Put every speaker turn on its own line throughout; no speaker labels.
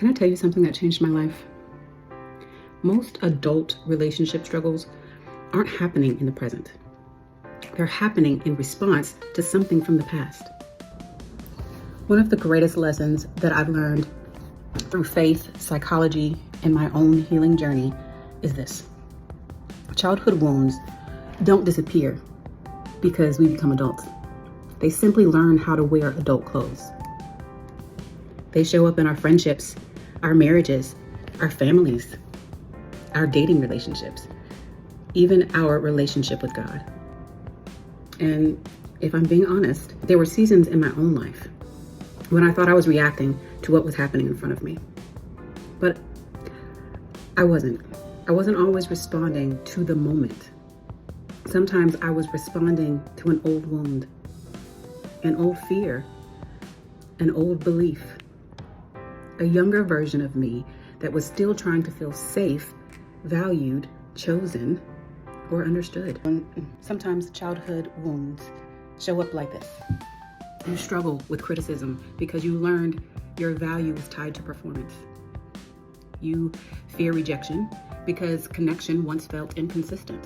Can I tell you something that changed my life? Most adult relationship struggles aren't happening in the present. They're happening in response to something from the past. One of the greatest lessons that I've learned through faith, psychology, and my own healing journey is this. Childhood wounds don't disappear because we become adults. They simply learn how to wear adult clothes. They show up in our friendships, our marriages, our families, our dating relationships, even our relationship with God. And if I'm being honest, there were seasons in my own life when I thought I was reacting to what was happening in front of me. But I wasn't. I wasn't always responding to the moment. Sometimes I was responding to an old wound, an old fear, an old belief, a younger version of me that was still trying to feel safe, valued, chosen, or understood. Sometimes childhood wounds show up like this. You struggle with criticism because you learned your value was tied to performance. You fear rejection because connection once felt inconsistent.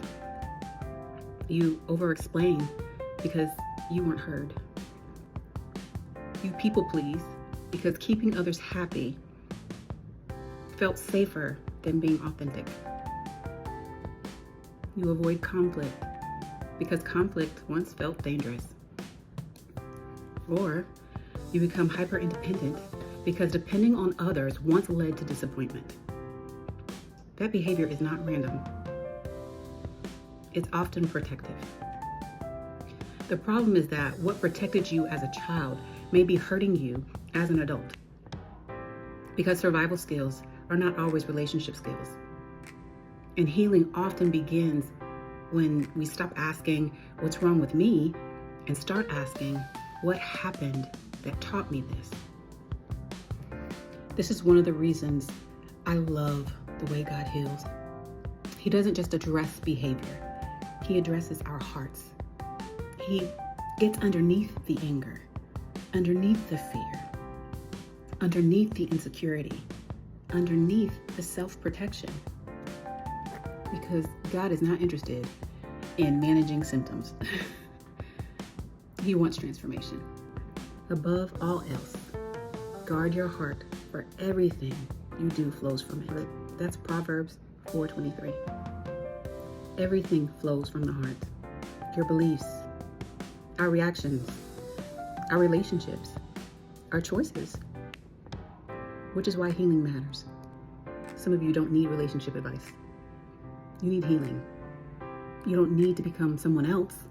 You over-explain because you weren't heard. You people please because keeping others happy felt safer than being authentic. You avoid conflict because conflict once felt dangerous. Or you become hyper-independent because depending on others once led to disappointment. That behavior is not random. It's often protective. The problem is that what protected you as a child may be hurting you as an adult, because survival skills are not always relationship skills. And healing often begins when we stop asking, what's wrong with me, and start asking, what happened that taught me this? This is one of the reasons I love the way God heals. He doesn't just address behavior. He addresses our hearts. He gets underneath the anger, underneath the fear, underneath the insecurity, underneath the self-protection. Because God is not interested in managing symptoms. He wants transformation. Above all else, guard your heart, for everything you do flows from it. That's Proverbs 4:23. Everything flows from the heart. Your beliefs, our reactions, our relationships, our choices. Which is why healing matters. Some of you don't need relationship advice. You need healing. You don't need to become someone else.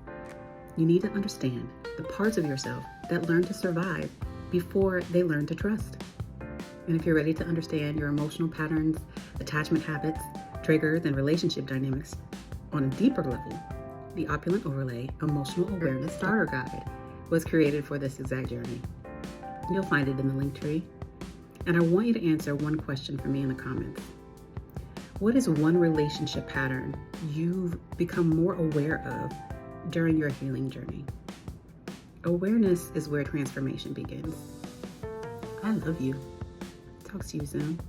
You need to understand the parts of yourself that learn to survive before they learn to trust. And if you're ready to understand your emotional patterns, attachment habits, triggers, and relationship dynamics on a deeper level, the Opulent Overlay Emotional Awareness Starter Guide was created for this exact journey. You'll find it in the link tree. And I want you to answer one question for me in the comments. What is one relationship pattern you've become more aware of during your healing journey? Awareness is where transformation begins. I love you. Talk to you soon.